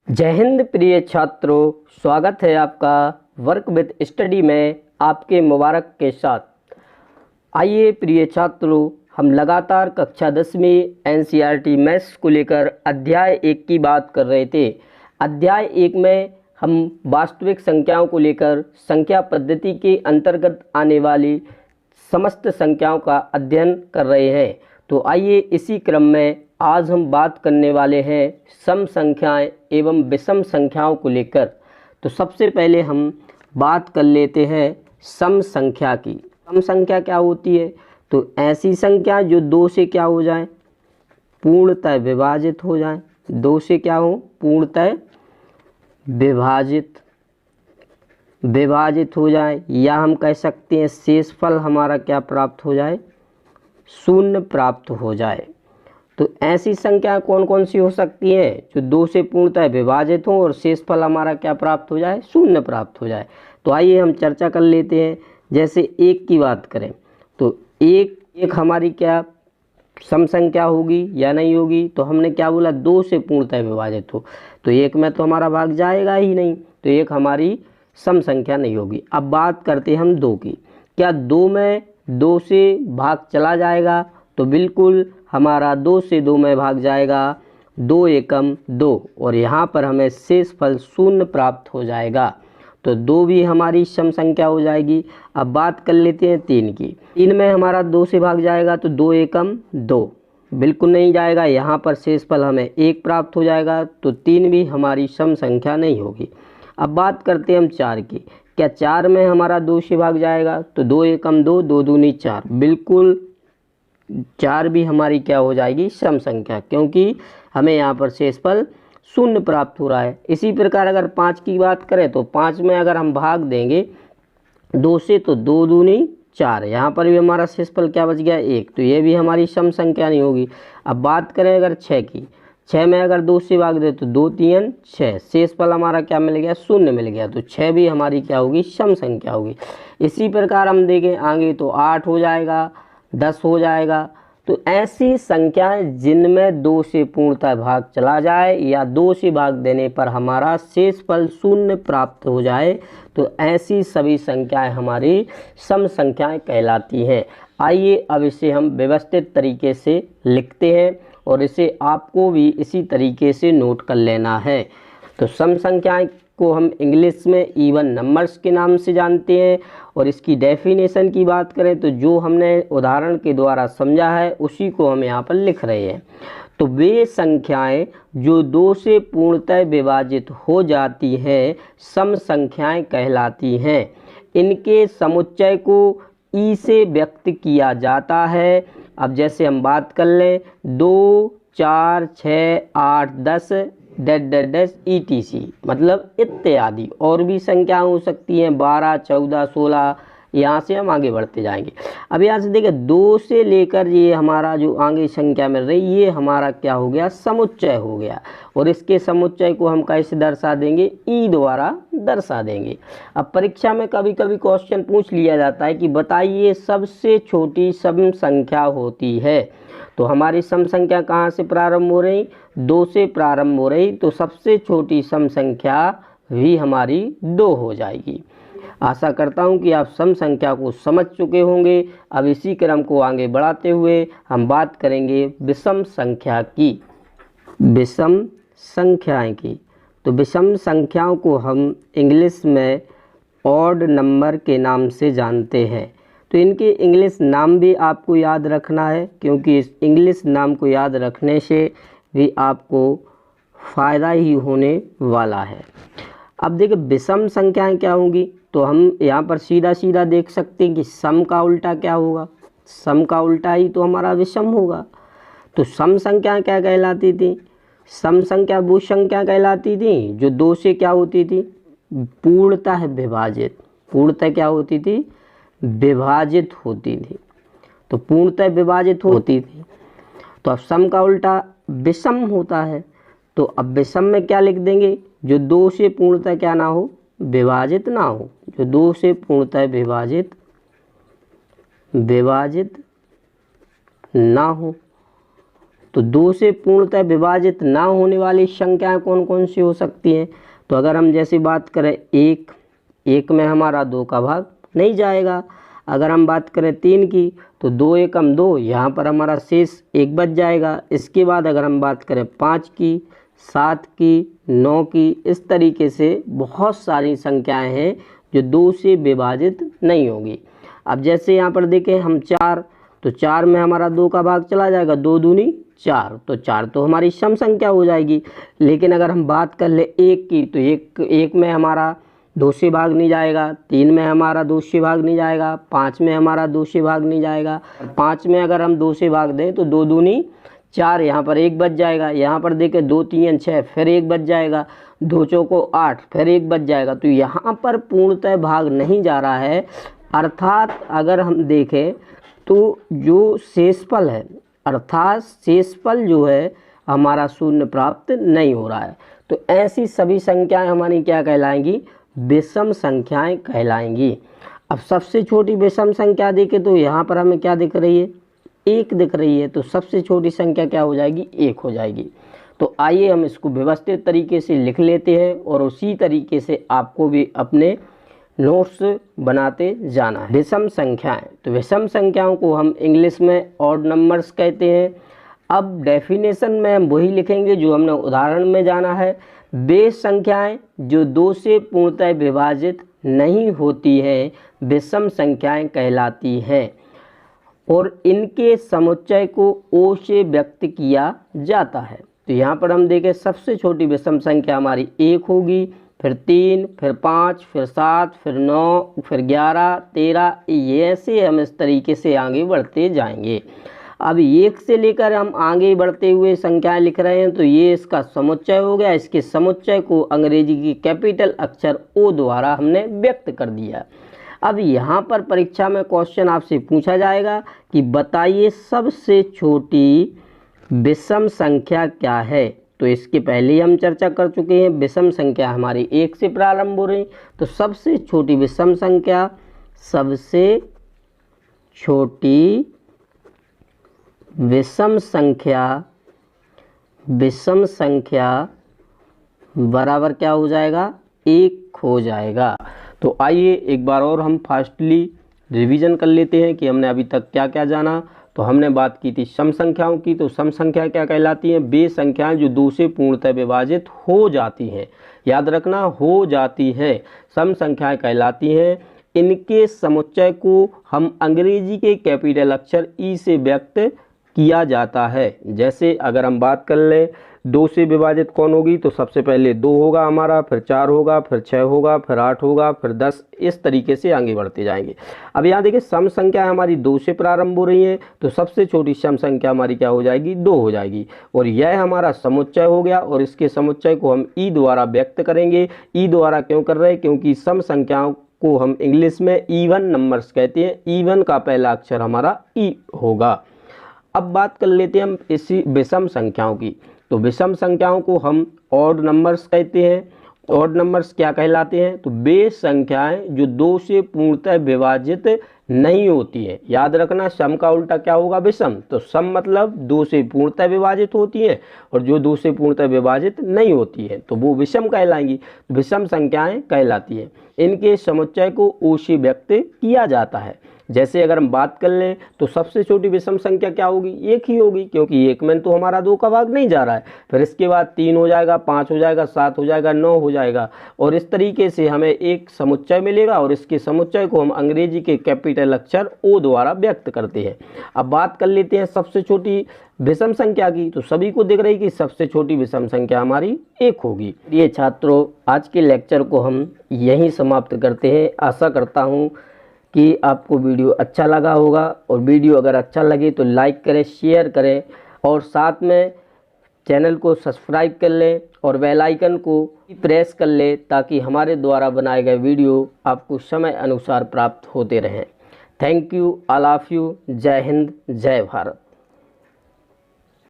जय हिंद प्रिय छात्रों, स्वागत है आपका वर्क विद स्टडी में आपके मुबारक के साथ। आइए प्रिय छात्रों, हम लगातार कक्षा 10वीं एनसीईआरटी मैथ्स को लेकर अध्याय 1 की बात कर रहे थे। अध्याय 1 में हम वास्तविक संख्याओं को लेकर संख्या पद्धति के अंतर्गत आने वाली समस्त संख्याओं का अध्ययन कर रहे हैं। तो आइए इसी क्रम में आज हम बात करने वाले हैं सम संख्याएं एवं विषम संख्याओं को लेकर। तो सबसे पहले हम बात कर लेते हैं सम संख्या की। सम संख्या क्या होती है? तो ऐसी संख्या जो दो से क्या हो जाए, पूर्णतः विभाजित हो जाए। दो से क्या हो, पूर्णतः विभाजित हो जाए, या हम कह सकते हैं शेषफल हमारा क्या प्राप्त हो जाए, शून्य प्राप्त हो जाए। तो ऐसी संख्या कौन कौन सी हो सकती है जो दो से पूर्णतः विभाजित हो और शेषफल हमारा क्या प्राप्त हो जाए, शून्य प्राप्त हो जाए। तो आइए हम चर्चा कर लेते हैं। जैसे एक की बात करें तो एक हमारी क्या सम संख्या होगी या नहीं होगी? तो हमने क्या बोला, दो से पूर्णतः विभाजित हो, तो एक में तो हमारा भाग जाएगा ही नहीं, तो एक हमारी सम संख्या नहीं होगी। अब बात करते हैं हम दो की। क्या दो में दो से भाग चला जाएगा? तो बिल्कुल हमारा दो से दो में भाग जाएगा, दो एकम दो, और यहाँ पर हमें शेषफल शून्य प्राप्त हो जाएगा। तो दो भी हमारी सम संख्या हो जाएगी। अब बात कर लेते हैं तीन की। तीन में हमारा दो से भाग जाएगा, तो दो एकम दो, बिल्कुल नहीं जाएगा, यहाँ पर शेषफल हमें एक प्राप्त हो जाएगा। तो तीन भी हमारी सम संख्या नहीं होगी। अब बात करते हैं हम चार की। क्या चार में हमारा दो से भाग जाएगा? तो दो एकम दो, दो दूनी चार, बिल्कुल चार भी हमारी क्या हो जाएगी, सम संख्या, क्योंकि हमें यहाँ पर शेषफल शून्य प्राप्त हो रहा है। इसी प्रकार अगर पाँच की बात करें तो पाँच में अगर हम भाग देंगे दो से, तो दो दूनी चार, यहाँ पर भी हमारा शेषफल क्या बच गया, एक, तो ये भी हमारी सम संख्या नहीं होगी। अब बात करें अगर छः की। छः में अगर दो से भाग दे तो दो तीन छः, शेषफल हमारा क्या मिल गया, शून्य मिल गया, तो छः भी हमारी क्या होगी, सम संख्या होगी। इसी प्रकार हम देखें आगे तो आठ हो जाएगा, 10 हो जाएगा। तो ऐसी संख्याएं जिनमें दो से पूर्णतः भाग चला जाए या दो से भाग देने पर हमारा शेषफल शून्य प्राप्त हो जाए, तो ऐसी सभी संख्याएं हमारी सम संख्याएं कहलाती हैं। आइए अब इसे हम व्यवस्थित तरीके से लिखते हैं और इसे आपको भी इसी तरीके से नोट कर लेना है। तो सम संख्याएं को हम इंग्लिश में इवन नंबर्स के नाम से जानते हैं, और इसकी डेफिनेशन की बात करें तो जो हमने उदाहरण के द्वारा समझा है उसी को हम यहाँ पर लिख रहे हैं। तो वे संख्याएं जो दो से पूर्णतः विभाजित हो जाती हैं सम संख्याएं कहलाती हैं। इनके समुच्चय को ई से व्यक्त किया जाता है। अब जैसे हम बात कर लें, 2, 4, 6, 8, 10 ETC, मतलब इत्यादि, और भी संख्या हो सकती हैं 12, 14, 16, यहाँ से हम आगे बढ़ते जाएंगे। अब यहाँ से देखिए दो से लेकर ये हमारा जो आगे संख्या मिल रही, ये हमारा क्या हो गया, समुच्चय हो गया, और इसके समुच्चय को हम कैसे दर्शा देंगे, ई द्वारा दर्शा देंगे। अब परीक्षा में कभी कभी क्वेश्चन पूछ लिया जाता है कि बताइए सबसे छोटी सम संख्या होती है। तो हमारी सम संख्या कहाँ से प्रारंभ हो रही, दो से प्रारंभ हो रही, तो सबसे छोटी सम संख्या भी हमारी दो हो जाएगी। आशा करता हूँ कि आप सम संख्या को समझ चुके होंगे। अब इसी क्रम को आगे बढ़ाते हुए हम बात करेंगे विषम संख्या की, विषम संख्याएं की। तो विषम संख्याओं को हम इंग्लिश में ऑड नंबर के नाम से जानते हैं। तो इनके इंग्लिश नाम भी आपको याद रखना है, क्योंकि इस इंग्लिश नाम को याद रखने से भी आपको फ़ायदा ही होने वाला है। अब देखिए विषम संख्याएं क्या होंगी, तो हम यहाँ पर सीधा सीधा देख सकते हैं कि सम का उल्टा क्या होगा, सम का उल्टा ही तो हमारा विषम होगा। तो सम संख्या क्या कहलाती थी, सम संख्या वो संख्या कहलाती थी जो दो से क्या होती थी, पूर्णतः विभाजित, पूर्णतः क्या होती थी, विभाजित होती थी। तो पूर्णतः विभाजित होती थी। तो अब सम का उल्टा विषम होता है। तो अब विषम में क्या लिख देंगे, जो दो से पूर्णतः क्या ना हो, विभाजित ना हो, जो दो से पूर्णतः विभाजित ना हो। तो 2 से पूर्णतः विभाजित ना होने वाली संख्याएं कौन कौन सी हो सकती हैं? तो अगर हम जैसे बात करें 1 में हमारा 2 का भाग नहीं जाएगा। अगर हम बात करें 3 की तो 2 एकम 2, यहाँ पर हमारा शेष 1 बच जाएगा। इसके बाद अगर हम बात करें 5 की, 7 की, 9 की, इस तरीके से बहुत सारी संख्याएं हैं जो 2 से विभाजित नहीं होगी। अब जैसे यहाँ पर देखें हम 4, तो 4 में हमारा 2 का भाग चला जाएगा, 2 दूनी 4, तो 4 तो हमारी सम संख्या हो जाएगी। लेकिन अगर हम बात कर ले 1 की तो 1 में हमारा 2 से भाग नहीं जाएगा, 3 में हमारा 2 से भाग नहीं जाएगा, 5 में हमारा 2 से भाग नहीं जाएगा। 5 में अगर हम 2 से भाग दें तो 2 दूनी 4, यहाँ पर 1 बच जाएगा। यहाँ पर देखें 2 3 6, फिर 1 बच जाएगा, 2 चौको 8, फिर 1 बच जाएगा। तो यहाँ पर पूर्णतः भाग नहीं जा रहा है। अर्थात अगर हम देखें तो जो शेषफल है, अर्थात शेषफल जो है हमारा शून्य प्राप्त नहीं हो रहा है। तो ऐसी सभी संख्याएं हमारी क्या कहलाएंगी? विषम संख्याएं कहलाएंगी। अब सबसे छोटी विषम संख्या देखें तो यहाँ पर हमें क्या दिख रही है? 1 दिख रही है। तो सबसे छोटी संख्या क्या हो जाएगी? 1 हो जाएगी। तो आइए हम इसको व्यवस्थित तरीके से लिख लेते हैं और उसी तरीके से आपको भी अपने नोट्स बनाते जाना है। विषम संख्याएं, तो विषम संख्याओं को हम इंग्लिश में ऑड नंबर्स कहते हैं। अब डेफिनेशन में हम वही लिखेंगे जो हमने उदाहरण में जाना है। वे संख्याएं जो 2 से पूर्णतः विभाजित नहीं होती हैं विषम संख्याएं कहलाती हैं और इनके समुच्चय को ओ से व्यक्त किया जाता है। तो यहाँ पर हम देखें सबसे छोटी विषम संख्या हमारी 1 होगी, फिर 3, फिर 5, फिर 7, फिर 9, फिर 11, 13, ये ऐसे हम इस तरीके से आगे बढ़ते जाएंगे। अब 1 से लेकर हम आगे बढ़ते हुए संख्याएं लिख रहे हैं तो ये इसका समुच्चय हो गया। इसके समुच्चय को अंग्रेजी की कैपिटल अक्षर ओ द्वारा हमने व्यक्त कर दिया। अब यहाँ पर परीक्षा में क्वेश्चन आपसे पूछा जाएगा कि बताइए सबसे छोटी विषम संख्या क्या है। तो इसके पहले ही हम चर्चा कर चुके हैं, विषम संख्या हमारी 1 से प्रारंभ हो रही। तो सबसे छोटी विषम संख्या, सबसे छोटी विषम संख्या बराबर क्या हो जाएगा? 1 हो जाएगा। तो आइए एक बार और हम फास्टली रिवीजन कर लेते हैं कि हमने अभी तक क्या क्या जाना। तो हमने बात की थी सम संख्याओं की। तो सम संख्या क्या कहलाती हैं? वे संख्याएं जो 2 से पूर्णतः विभाजित हो जाती हैं। याद रखना, हो जाती हैं, सम संख्याएं कहलाती हैं। इनके समुच्चय को हम अंग्रेजी के कैपिटल अक्षर ई से व्यक्त किया जाता है। जैसे अगर हम बात कर लें 2 से विभाजित कौन होगी, तो सबसे पहले 2 होगा हमारा, फिर 4 होगा, फिर 6 होगा, फिर 8 होगा, फिर 10, इस तरीके से आगे बढ़ते जाएंगे। अब यहाँ देखिए सम संख्या हमारी 2 से प्रारंभ हो रही है तो सबसे छोटी सम संख्या हमारी क्या हो जाएगी? 2 हो जाएगी। और यह हमारा समुच्चय हो गया और इसके समुच्चय को हम ई द्वारा व्यक्त करेंगे। ई द्वारा क्यों कर रहे हैं? क्योंकि सम संख्याओं को हम इंग्लिश में इवन नंबर्स कहते हैं। इवन का पहला अक्षर हमारा ई होगा। अब बात कर लेते हैं हम इसी विषम संख्याओं की। तो विषम संख्याओं को हम ऑड नंबर्स कहते हैं। ऑड नंबर्स क्या कहलाते हैं? तो वे संख्याएं जो 2 से पूर्णतः विभाजित नहीं होती है। याद रखना, सम का उल्टा क्या होगा? विषम। तो सम मतलब 2 से पूर्णतः विभाजित होती है और जो 2 से पूर्णतः विभाजित नहीं होती है तो वो विषम कहलाएंगी, विषम संख्याएं कहलाती है। इनके समुच्चय को ओ से व्यक्त किया जाता है। जैसे अगर हम बात कर लें तो सबसे छोटी विषम संख्या क्या होगी? 1 ही होगी, क्योंकि 1 में तो हमारा 2 का भाग नहीं जा रहा है। फिर इसके बाद 3 हो जाएगा, 5 हो जाएगा, 7 हो जाएगा, 9 हो जाएगा और इस तरीके से हमें एक समुच्चय मिलेगा और इसके समुच्चय को हम अंग्रेजी के कैपिटल अक्षर ओ द्वारा व्यक्त करते हैं। अब बात कर लेते हैं सबसे छोटी विषम संख्या की। तो सभी को दिख रही कि सबसे छोटी विषम संख्या हमारी 1 होगी। ये छात्रों, आज के लेक्चर को हम यहीं समाप्त करते हैं। आशा करता हूँ कि आपको वीडियो अच्छा लगा होगा और वीडियो अगर अच्छा लगे तो लाइक करें, शेयर करें और साथ में चैनल को सब्सक्राइब कर लें और बेल आइकन को प्रेस कर लें ताकि हमारे द्वारा बनाए गए वीडियो आपको समय अनुसार प्राप्त होते रहें। Thank you, all of you. जय हिंद, जय भारत।